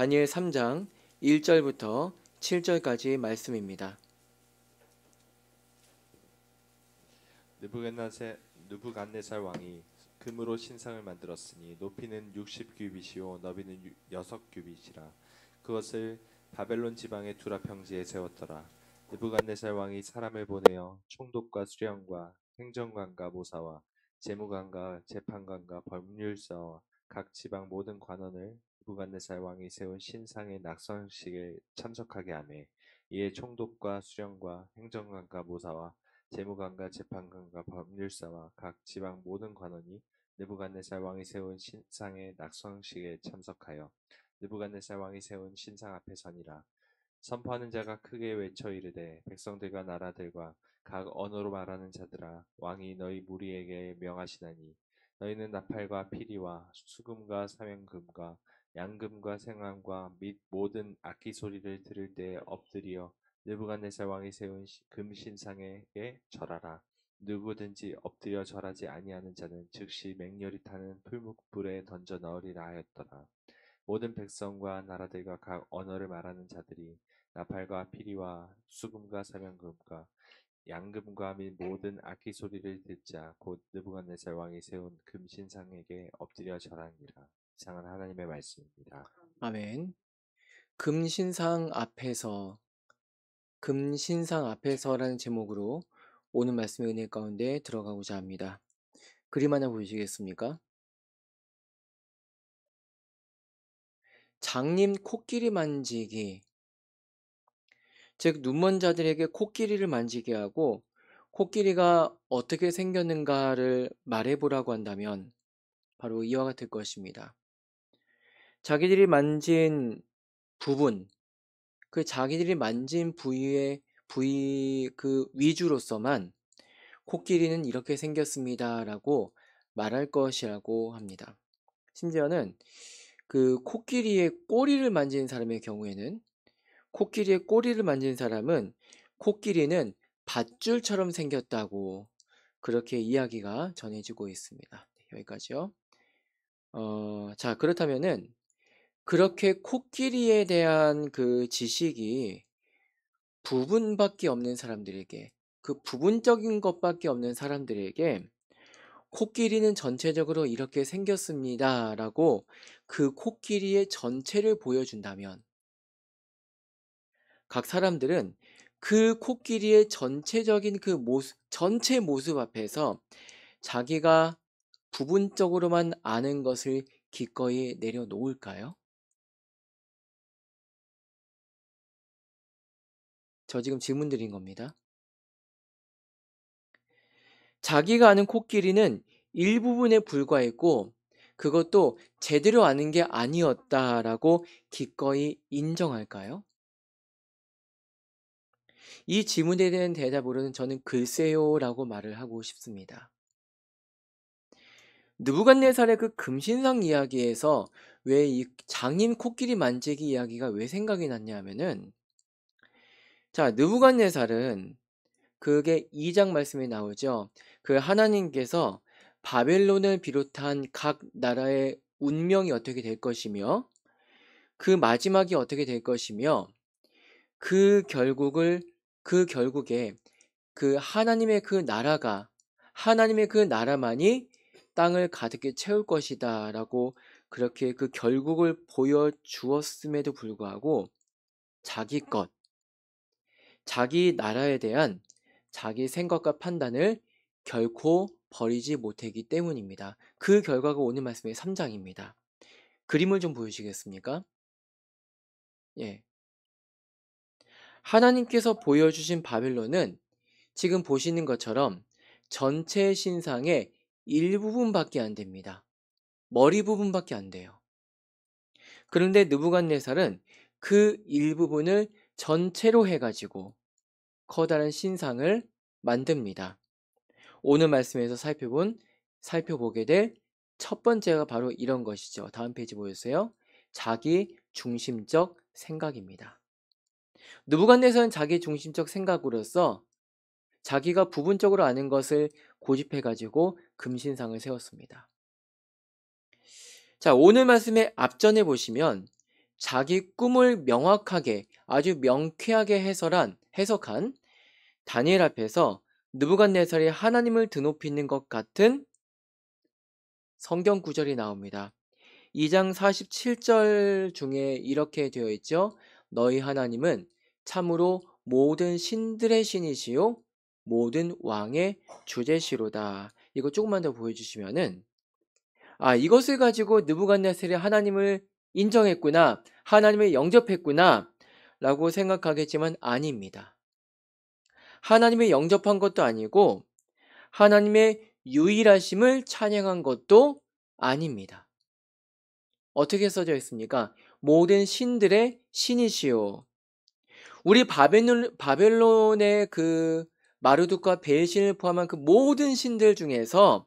다니엘 3장 1절부터 7절까지 말씀입니다. 느부갓네살 왕이 금으로 신상을 만들었으니 높이는 60규빗이요 너비는 6규빗이라. 그것을 바벨론 지방의 두라 평지에 세웠더라. 느부갓네살 왕이 사람을 보내어 총독과 수령과 행정관과 모사와 재무관과 재판관과 법률사와 각 지방 모든 관원을 느부갓네살 왕이 세운 신상의 낙선식에 참석하게 하매, 이에 총독과 수령과 행정관과 모사와 재무관과 재판관과 법률사와 각 지방 모든 관원이 느부갓네살 왕이 세운 신상의 낙성식에 참석하여 느부갓네살 왕이 세운 신상 앞에 서니라. 선포하는 자가 크게 외쳐 이르되, 백성들과 나라들과 각 언어로 말하는 자들아, 왕이 너희 무리에게 명하시나니 너희는 나팔과 피리와 수금과 사명금과 양금과 생황과 및 모든 악기 소리를 들을 때 엎드려 느부갓네살 왕이 세운 금 신상에게 절하라. 누구든지 엎드려 절하지 아니하는 자는 즉시 맹렬히 타는 풀무불에 던져 넣으리라 하였더라. 모든 백성과 나라들과 각 언어를 말하는 자들이 나팔과 피리와 수금과 사명금과 양금과 및 모든 악기 소리를 듣자 곧 느부갓네살 왕이 세운 금 신상에게 엎드려 절하니라. 이상은 하나님의 말씀입니다. 아멘. 금신상 앞에서라는 제목으로 오늘 말씀의 은혜 가운데 들어가고자 합니다. 그림 하나 보이시겠습니까? 장님 코끼리 만지기, 즉 눈먼 자들에게 코끼리를 만지게 하고 코끼리가 어떻게 생겼는가를 말해보라고 한다면 바로 이와 같을 것입니다. 자기들이 만진 부분, 자기들이 만진 부위 그 위주로서만 코끼리는 이렇게 생겼습니다라고 말할 것이라고 합니다. 심지어는 그 코끼리의 꼬리를 만진 사람의 경우에는 코끼리의 꼬리를 만진 사람은 코끼리는 밧줄처럼 생겼다고 그렇게 이야기가 전해지고 있습니다. 여기까지요. 자, 그렇다면은 그렇게 코끼리에 대한 그 지식이 부분밖에 없는 사람들에게, 그 부분적인 것밖에 없는 사람들에게 코끼리는 전체적으로 이렇게 생겼습니다라고 그 코끼리의 전체를 보여준다면 각 사람들은 그 코끼리의 전체적인 그 모습, 전체 모습 앞에서 자기가 부분적으로만 아는 것을 기꺼이 내려놓을까요? 저 지금 질문 드린 겁니다. 자기가 아는 코끼리는 일부분에 불과했고 그것도 제대로 아는 게 아니었다라고 기꺼이 인정할까요? 이 질문에 대한 대답으로는 저는 글쎄요라고 말을 하고 싶습니다. 느부갓네살의 그 금신상 이야기에서 왜 이 장인 코끼리 만지기 이야기가 왜 생각이 났냐 하면은, 자, 느부갓네살은 그게 2장 말씀에 나오죠. 그 하나님께서 바벨론을 비롯한 각 나라의 운명이 어떻게 될 것이며 그 마지막이 어떻게 될 것이며 그 결국에 그 하나님의 그 나라만이 땅을 가득히 채울 것이다라고 그렇게 그 결국을 보여주었음에도 불구하고 자기 나라에 대한 자기 생각과 판단을 결코 버리지 못했기 때문입니다. 그 결과가 오늘 말씀의 3장입니다. 그림을 좀 보여주시겠습니까? 예. 하나님께서 보여주신 바벨론은 지금 보시는 것처럼 전체 신상의 일부분밖에 안 됩니다. 머리 부분밖에 안 돼요. 그런데 느부갓네살은 그 일부분을 전체로 해가지고 커다란 신상을 만듭니다. 오늘 말씀에서 살펴보게 될 첫 번째가 바로 이런 것이죠. 다음 페이지 보여주세요. 자기 중심적 생각입니다. 느부갓네살은 자기 중심적 생각으로서 자기가 부분적으로 아는 것을 고집해가지고 금신상을 세웠습니다. 자, 오늘 말씀의 앞전에 보시면 자기 꿈을 명확하게 아주 명쾌하게 해석한 다니엘 앞에서 느부갓네살이 하나님을 드높이는 것 같은 성경 구절이 나옵니다. 2장 47절 중에 이렇게 되어 있죠. 너희 하나님은 참으로 모든 신들의 신이시요 모든 왕의 주제시로다. 이거 조금만 더 보여주시면은 이것을 가지고 느부갓네살이 하나님을 인정했구나, 하나님을 영접했구나 라고 생각하겠지만 아닙니다. 하나님을 영접한 것도 아니고 하나님의 유일하심을 찬양한 것도 아닙니다. 어떻게 써져 있습니까? 모든 신들의 신이시요. 우리 바벨론의 그 마르둑과 베신을 포함한 그 모든 신들 중에서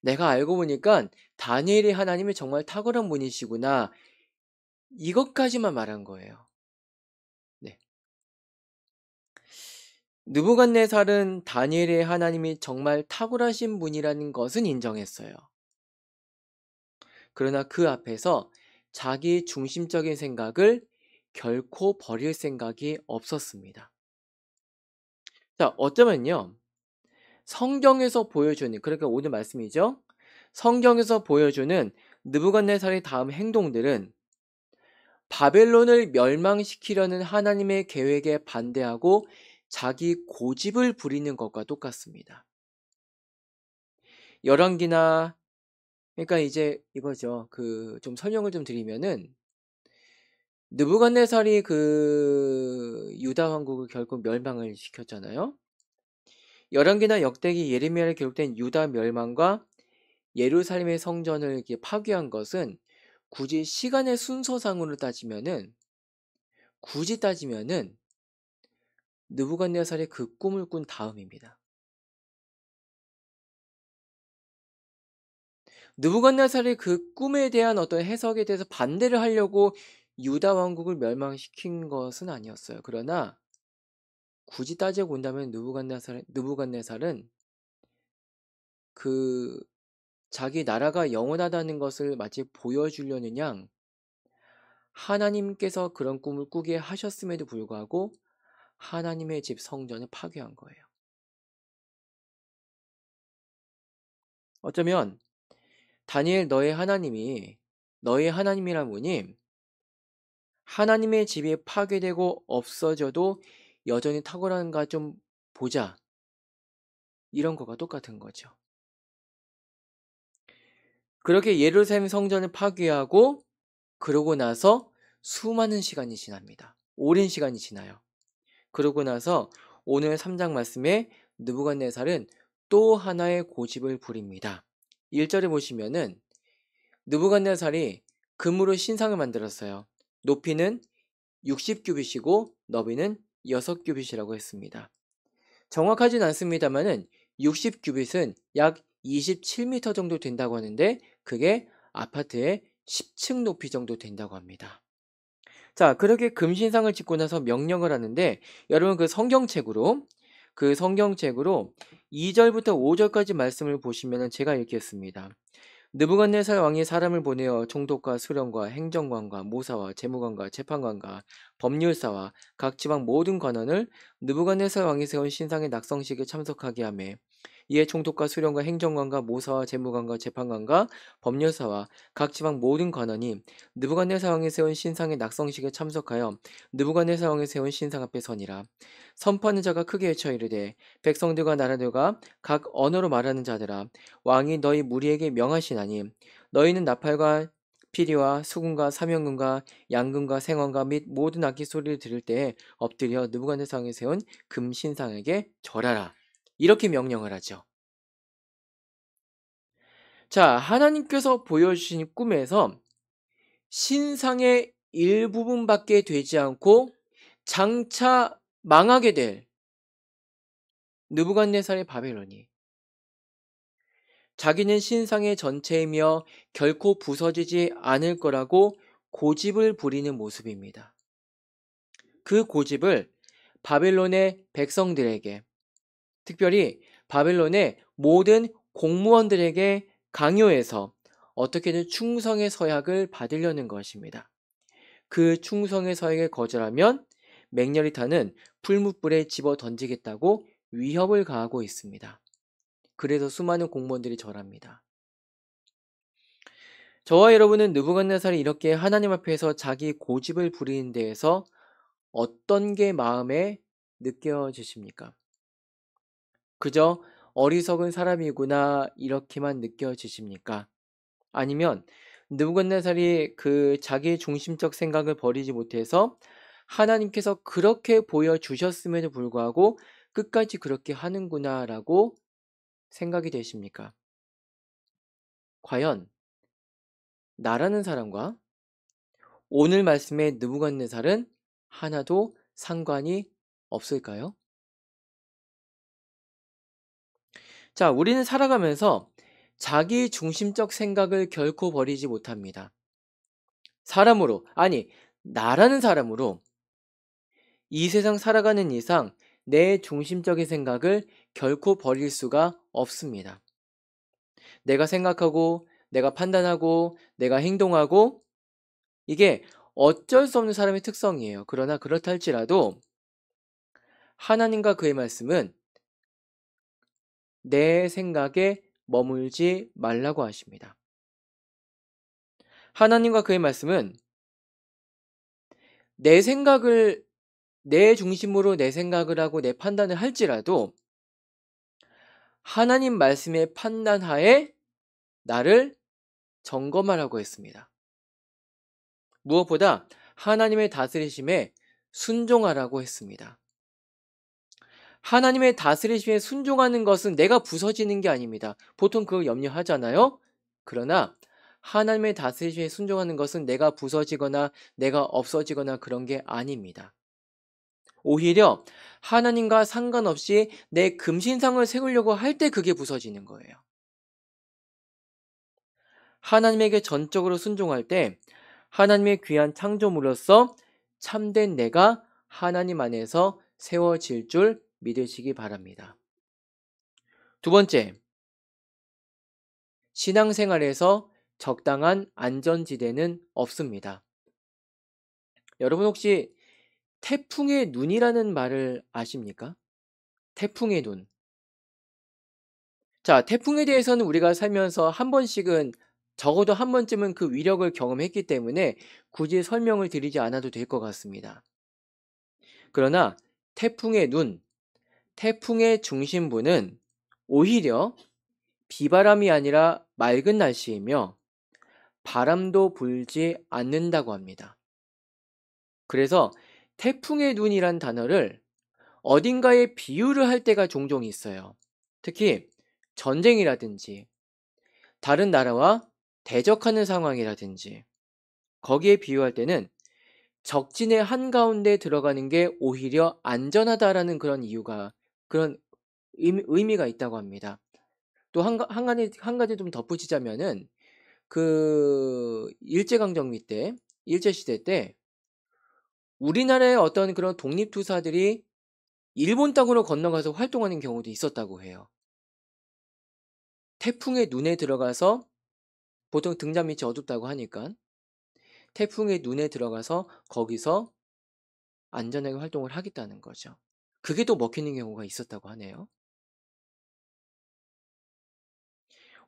내가 알고 보니까 다니엘의 하나님이 정말 탁월한 분이시구나. 이것까지만 말한 거예요. 네. 느부갓네살은 다니엘의 하나님이 정말 탁월하신 분이라는 것은 인정했어요. 그러나 그 앞에서 자기 중심적인 생각을 결코 버릴 생각이 없었습니다. 자, 어쩌면요. 성경에서 보여주는, 그러니까 오늘 말씀이죠. 성경에서 보여주는 느부갓네살의 다음 행동들은 바벨론을 멸망시키려는 하나님의 계획에 반대하고 자기 고집을 부리는 것과 똑같습니다. 열왕기나, 그러니까 이제 이거죠. 좀 설명을 좀 드리면은 느부갓네살이 유다 왕국을 결국 멸망을 시켰잖아요. 열왕기나 역대기 예레미야에 기록된 유다 멸망과 예루살렘의 성전을 이렇게 파괴한 것은 굳이 시간의 순서상으로 따지면은 느부갓네살이 그 꿈을 꾼 다음입니다. 느부갓네살이 그 꿈에 대한 어떤 해석에 대해서 반대를 하려고 유다 왕국을 멸망시킨 것은 아니었어요. 그러나 굳이 따지고 본다면 느부갓네살은 자기 나라가 영원하다는 것을 마치 보여주려는 양 하나님께서 그런 꿈을 꾸게 하셨음에도 불구하고 하나님의 집 성전을 파괴한 거예요. 어쩌면 다니엘 너의 하나님이란 분이 하나님의 집이 파괴되고 없어져도 여전히 탁월한가 좀 보자. 이런 거가 똑같은 거죠. 그렇게 예루살렘 성전을 파괴하고 그러고 나서 수많은 시간이 지납니다. 오랜 시간이 지나요. 그러고 나서 오늘 3장 말씀에 느부갓네살은 또 하나의 고집을 부립니다. 1절에 보시면은 느부갓네살이 금으로 신상을 만들었어요. 높이는 60규빗이고 너비는 6규빗이라고 했습니다. 정확하진 않습니다만은 60규빗은 약 27m 정도 된다고 하는데 그게 아파트의 10층 높이 정도 된다고 합니다. 자, 그렇게 금신상을 짓고 나서 명령을 하는데 여러분 그 성경책으로 2절부터 5절까지 말씀을 보시면 제가 읽겠습니다. 느부갓네살 왕이 사람을 보내어 총독과 수령과 행정관과 모사와 재무관과 재판관과 법률사와 각 지방 모든 관원을 느부갓네살 왕이 세운 신상의 낙성식에 참석하게 하매 이에 총독과 수령과 행정관과 모사와 재무관과 재판관과 법률사와 각 지방 모든 관원이 느부갓네살 왕이 세운 신상의 낙성식에 참석하여 느부갓네살 왕이 세운 신상 앞에 서니라. 선포하는 자가 크게 외쳐 이르되 백성들과 나라들과 각 언어로 말하는 자들아 왕이 너희 무리에게 명하시나니 너희는 나팔과 피리와 수금과 사명금과 양금과 생원과 및 모든 악기 소리를 들을 때에 엎드려 느부갓네살 왕이 세운 금신상에게 절하라. 이렇게 명령을 하죠. 자, 하나님께서 보여주신 꿈에서 신상의 일부분밖에 되지 않고 장차 망하게 될 느부갓네살의 바벨론이 자기는 신상의 전체이며 결코 부서지지 않을 거라고 고집을 부리는 모습입니다. 그 고집을 바벨론의 백성들에게, 특별히 바벨론의 모든 공무원들에게 강요해서 어떻게든 충성의 서약을 받으려는 것입니다. 그 충성의 서에게 거절하면 megne리타는 풀무불에 집어 던지겠다고 위협을 가하고 있습니다. 그래서 수많은 공무원들이 절합니다. 저와 여러분은 느부갓네살이 이렇게 하나님 앞에서 자기 고집을 부리는 데에서 어떤 게 마음에 느껴지십니까? 그저 어리석은 사람이구나 이렇게만 느껴지십니까? 아니면 느부갓네살이 그 자기 중심적 생각을 버리지 못해서 하나님께서 그렇게 보여주셨음에도 불구하고 끝까지 그렇게 하는구나라고 생각이 되십니까? 과연 나라는 사람과 오늘 말씀의 느부갓네살은 하나도 상관이 없을까요? 자, 우리는 살아가면서 자기 중심적 생각을 결코 버리지 못합니다. 사람으로, 아니, 나라는 사람으로 이 세상 살아가는 이상 내 중심적인 생각을 결코 버릴 수가 없습니다. 내가 생각하고, 내가 판단하고, 내가 행동하고, 이게 어쩔 수 없는 사람의 특성이에요. 그러나 그렇다 할지라도 하나님과 그의 말씀은 내 생각에 머물지 말라고 하십니다. 하나님과 그의 말씀은 내 생각을, 내 중심으로 내 생각을 하고 내 판단을 할지라도 하나님 말씀의 판단하에 나를 점검하라고 했습니다. 무엇보다 하나님의 다스리심에 순종하라고 했습니다. 하나님의 다스리심에 순종하는 것은 내가 부서지는 게 아닙니다. 보통 그걸 염려하잖아요. 그러나 하나님의 다스리심에 순종하는 것은 내가 부서지거나 내가 없어지거나 그런 게 아닙니다. 오히려 하나님과 상관없이 내 금신상을 세우려고 할 때 그게 부서지는 거예요. 하나님에게 전적으로 순종할 때 하나님의 귀한 창조물로서 참된 내가 하나님 안에서 세워질 줄 믿으시기 바랍니다. 두 번째, 신앙생활에서 적당한 안전지대는 없습니다. 여러분 혹시 태풍의 눈이라는 말을 아십니까? 태풍의 눈. 자, 태풍에 대해서는 우리가 살면서 한 번씩은 적어도 한 번쯤은 그 위력을 경험했기 때문에 굳이 설명을 드리지 않아도 될 것 같습니다. 그러나 태풍의 눈, 태풍의 중심부는 오히려 비바람이 아니라 맑은 날씨이며 바람도 불지 않는다고 합니다. 그래서 태풍의 눈이란 단어를 어딘가에 비유를 할 때가 종종 있어요. 특히 전쟁이라든지 다른 나라와 대적하는 상황이라든지 거기에 비유할 때는 적진의 한가운데 들어가는 게 오히려 안전하다라는 그런 이유가 그런 의미가 있다고 합니다. 또 한 가지 좀 덧붙이자면은 그 일제강점기 때, 일제시대 때 우리나라의 어떤 그런 독립투사들이 일본 땅으로 건너가서 활동하는 경우도 있었다고 해요. 태풍의 눈에 들어가서 보통 등잔 밑이 어둡다고 하니까 태풍의 눈에 들어가서 거기서 안전하게 활동을 하겠다는 거죠. 그게 또 먹히는 경우가 있었다고 하네요.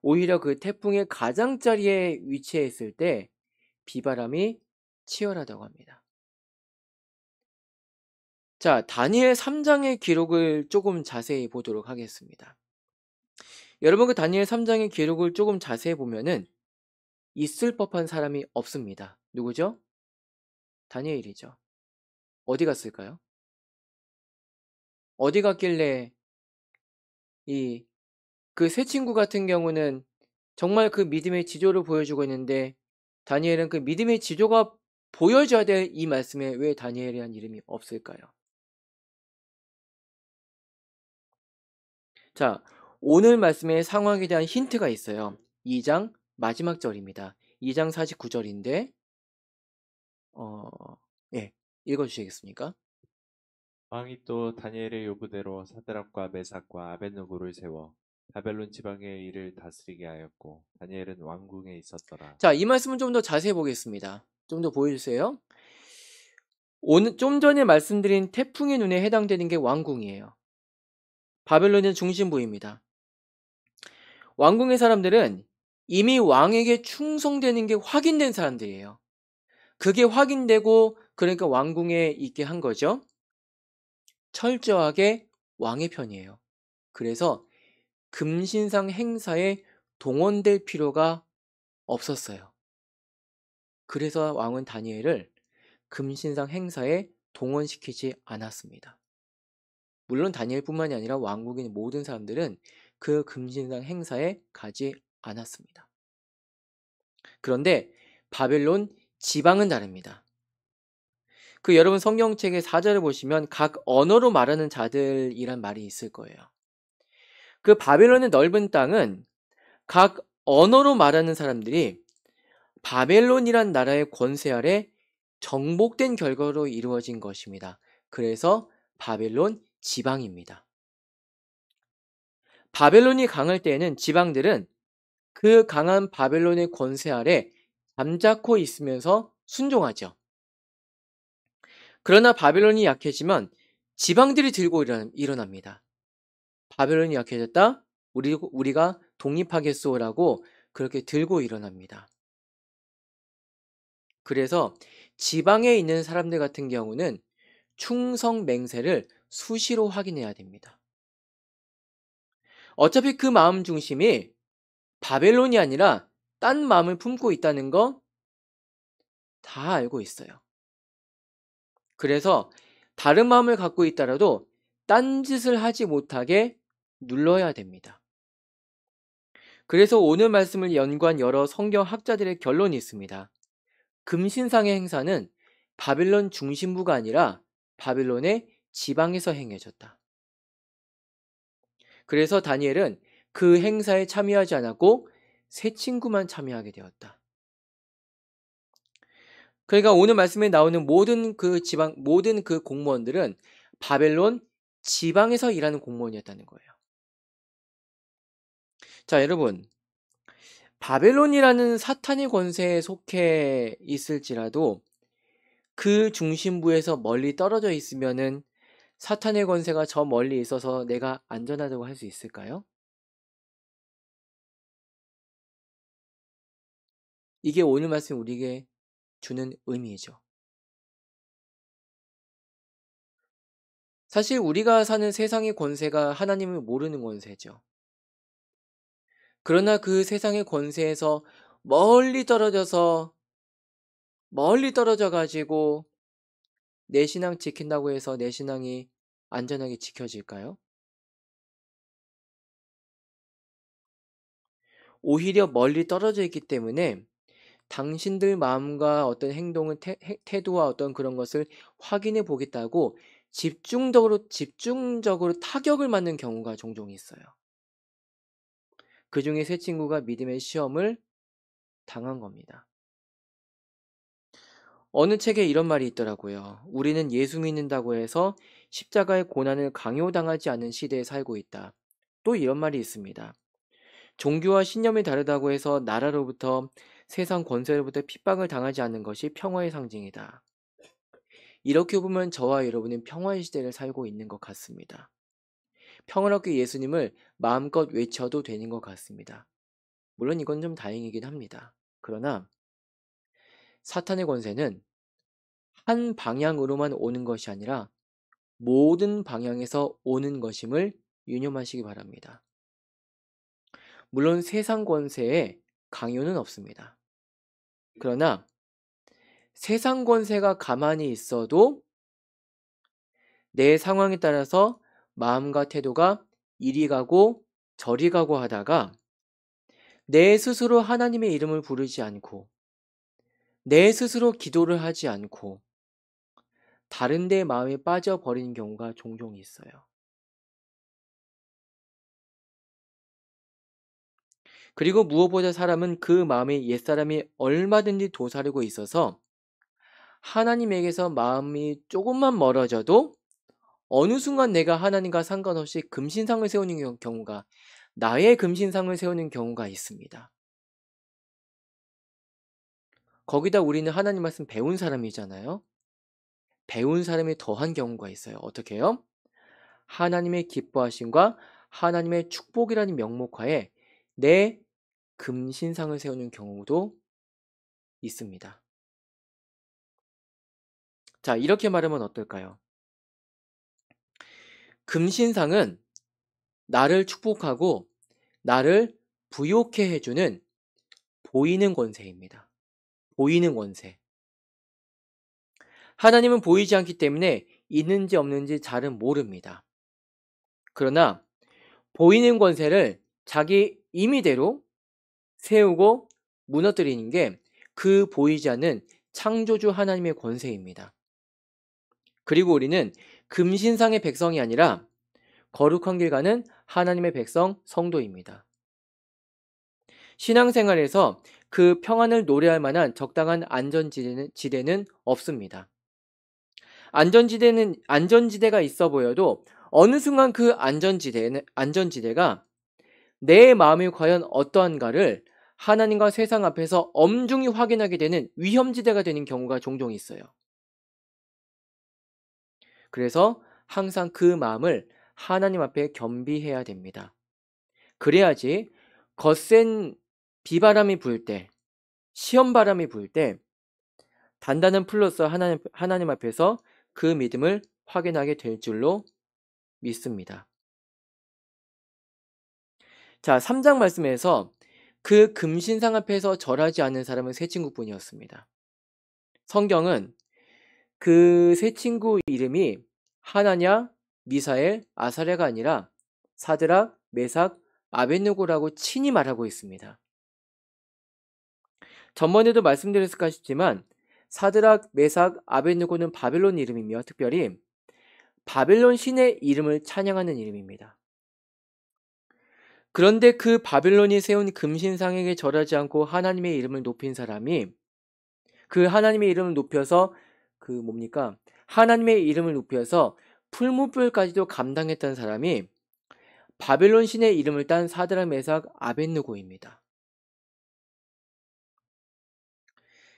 오히려 그 태풍의 가장자리에 위치했을 때 비바람이 치열하다고 합니다. 자, 다니엘 3장의 기록을 조금 자세히 보도록 하겠습니다. 여러분 그 다니엘 3장의 기록을 조금 자세히 보면은 있을 법한 사람이 없습니다. 누구죠? 다니엘이죠. 어디 갔을까요? 어디 갔길래 이 그 세 친구 같은 경우는 정말 그 믿음의 지조를 보여주고 있는데 다니엘은 그 믿음의 지조가 보여줘야 될 이 말씀에 왜 다니엘이라는 이름이 없을까요? 자, 오늘 말씀의 상황에 대한 힌트가 있어요. 2장 마지막 절입니다. 2장 49절인데 예, 읽어주시겠습니까? 왕이 또 다니엘의 요구대로 사드락과 메삭과 아벳느고를 세워 바벨론 지방의 일을 다스리게 하였고 다니엘은 왕궁에 있었더라. 자, 이 말씀은 좀 더 자세히 보겠습니다. 좀 더 보여주세요. 오늘 좀 전에 말씀드린 태풍의 눈에 해당되는 게 왕궁이에요. 바벨론의 중심부입니다. 왕궁의 사람들은 이미 왕에게 충성되는 게 확인된 사람들이에요. 그게 확인되고 그러니까 왕궁에 있게 한 거죠. 철저하게 왕의 편이에요. 그래서 금신상 행사에 동원될 필요가 없었어요. 그래서 왕은 다니엘을 금신상 행사에 동원시키지 않았습니다. 물론 다니엘뿐만이 아니라 왕국의 모든 사람들은 그 금신상 행사에 가지 않았습니다. 그런데 바벨론 지방은 다릅니다. 그 여러분 성경책의 4절을 보시면 각 언어로 말하는 자들이란 말이 있을 거예요. 그 바벨론의 넓은 땅은 각 언어로 말하는 사람들이 바벨론이란 나라의 권세 아래 정복된 결과로 이루어진 것입니다. 그래서 바벨론 지방입니다. 바벨론이 강할 때에는 지방들은 그 강한 바벨론의 권세 아래 잠자코 있으면서 순종하죠. 그러나 바벨론이 약해지면 지방들이 들고 일어납니다. 바벨론이 약해졌다? 우리가 독립하겠소라고 그렇게 들고 일어납니다. 그래서 지방에 있는 사람들 같은 경우는 충성 맹세를 수시로 확인해야 됩니다. 어차피 그 마음 중심이 바벨론이 아니라 딴 마음을 품고 있다는 거 다 알고 있어요. 그래서 다른 마음을 갖고 있더라도 딴 짓을 하지 못하게 눌러야 됩니다. 그래서 오늘 말씀을 연구한 여러 성경 학자들의 결론이 있습니다. 금신상의 행사는 바벨론 중심부가 아니라 바벨론의 지방에서 행해졌다. 그래서 다니엘은 그 행사에 참여하지 않았고 세 친구만 참여하게 되었다. 그러니까 오늘 말씀에 나오는 모든 그 공무원들은 바벨론 지방에서 일하는 공무원이었다는 거예요. 자, 여러분. 바벨론이라는 사탄의 권세에 속해 있을지라도 그 중심부에서 멀리 떨어져 있으면은 사탄의 권세가 저 멀리 있어서 내가 안전하다고 할 수 있을까요? 이게 오늘 말씀 우리에게 주는 의미이죠. 사실 우리가 사는 세상의 권세가 하나님을 모르는 권세죠. 그러나 그 세상의 권세에서 멀리 떨어져 가지고 내 신앙 지킨다고 해서 내 신앙이 안전하게 지켜질까요? 오히려 멀리 떨어져 있기 때문에 당신들 마음과 어떤 행동을 태도와 어떤 그런 것을 확인해 보겠다고 집중적으로 타격을 맞는 경우가 종종 있어요. 그 중에 세 친구가 믿음의 시험을 당한 겁니다. 어느 책에 이런 말이 있더라고요. 우리는 예수 믿는다고 해서 십자가의 고난을 강요당하지 않은 시대에 살고 있다. 또 이런 말이 있습니다. 종교와 신념이 다르다고 해서 나라로부터 세상 권세로부터 핍박을 당하지 않는 것이 평화의 상징이다. 이렇게 보면 저와 여러분은 평화의 시대를 살고 있는 것 같습니다. 평화롭게 예수님을 마음껏 외쳐도 되는 것 같습니다. 물론 이건 좀 다행이긴 합니다. 그러나 사탄의 권세는 한 방향으로만 오는 것이 아니라 모든 방향에서 오는 것임을 유념하시기 바랍니다. 물론 세상 권세에 강요는 없습니다. 그러나 세상 권세가 가만히 있어도 내 상황에 따라서 마음과 태도가 이리 가고 저리 가고 하다가 내 스스로 하나님의 이름을 부르지 않고 내 스스로 기도를 하지 않고 다른 데 마음에 빠져버리는 경우가 종종 있어요. 그리고 무엇보다 사람은 그 마음에 옛사람이 얼마든지 도사리고 있어서 하나님에게서 마음이 조금만 멀어져도 어느 순간 내가 하나님과 상관없이 금신상을 세우는 경우가 나의 금신상을 세우는 경우가 있습니다. 거기다 우리는 하나님 말씀 배운 사람이잖아요. 배운 사람이 더한 경우가 있어요. 어떻게 해요? 하나님의 기뻐하심과 하나님의 축복이라는 명목하에 내 금신상을 세우는 경우도 있습니다. 자, 이렇게 말하면 어떨까요? 금신상은 나를 축복하고 나를 부욕해 해주는 보이는 권세입니다. 보이는 권세. 하나님은 보이지 않기 때문에 있는지 없는지 잘은 모릅니다. 그러나 보이는 권세를 자기 임의대로 세우고 무너뜨리는 게 그 보이지 않는 창조주 하나님의 권세입니다. 그리고 우리는 금신상의 백성이 아니라 거룩한 길 가는 하나님의 백성 성도입니다. 신앙생활에서 그 평안을 노래할 만한 적당한 안전지대는 없습니다. 안전지대가 있어 보여도 어느 순간 그 안전지대가 내 마음이 과연 어떠한가를 하나님과 세상 앞에서 엄중히 확인하게 되는 위험지대가 되는 경우가 종종 있어요. 그래서 항상 그 마음을 하나님 앞에 겸비해야 됩니다. 그래야지 거센 비바람이 불 때, 시험바람이 불 때 단단한 풀로서 하나님 앞에서 그 믿음을 확인하게 될 줄로 믿습니다. 자, 3장 말씀에서 그 금신상 앞에서 절하지 않는 사람은 세 친구뿐이었습니다. 성경은 그 세 친구 이름이 하나냐, 미사엘, 아사랴가 아니라 사드락, 메삭, 아벳느고라고 친히 말하고 있습니다. 전번에도 말씀드렸을까 싶지만 사드락, 메삭, 아벳느고는 바벨론 이름이며 특별히 바벨론 신의 이름을 찬양하는 이름입니다. 그런데 그 바벨론이 세운 금신상에게 절하지 않고 하나님의 이름을 높인 사람이 그 하나님의 이름을 높여서 하나님의 이름을 높여서 풀무불까지도 감당했던 사람이 바벨론 신의 이름을 딴 사드락, 메삭, 아벳느고입니다.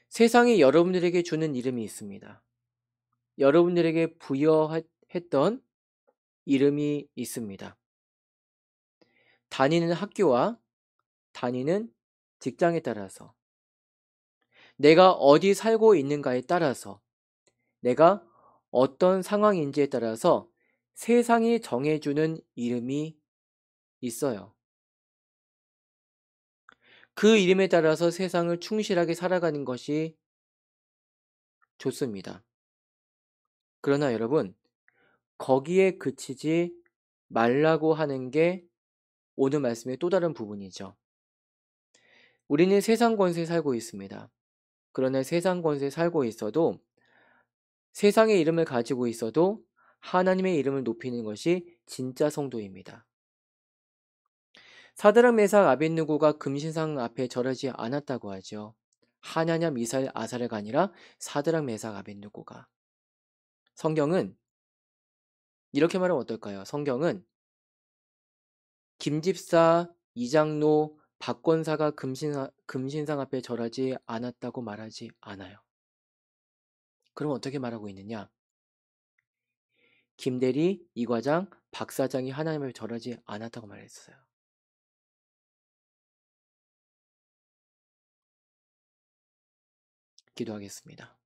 세상이 여러분들에게 주는 이름이 있습니다. 여러분들에게 부여했던 이름이 있습니다. 다니는 학교와 다니는 직장에 따라서, 내가 어디 살고 있는가에 따라서, 내가 어떤 상황인지에 따라서 세상이 정해주는 이름이 있어요. 그 이름에 따라서 세상을 충실하게 살아가는 것이 좋습니다. 그러나 여러분, 거기에 그치지 말라고 하는 게 오늘 말씀의 또 다른 부분이죠. 우리는 세상 권세에 살고 있습니다. 그러나 세상 권세에 살고 있어도, 세상의 이름을 가지고 있어도 하나님의 이름을 높이는 것이 진짜 성도입니다. 사드락, 메삭, 아벳느고가 금신상 앞에 절하지 않았다고 하죠. 하나냐, 미사엘, 아사랴가 아니라 사드락, 메삭, 아벳느고가. 성경은 이렇게 말하면 어떨까요? 성경은 김집사, 이장로, 박권사가 금신상 앞에 절하지 않았다고 말하지 않아요. 그럼 어떻게 말하고 있느냐? 김대리, 이과장, 박사장이 하나님 앞에 절하지 않았다고 말했어요. 기도하겠습니다.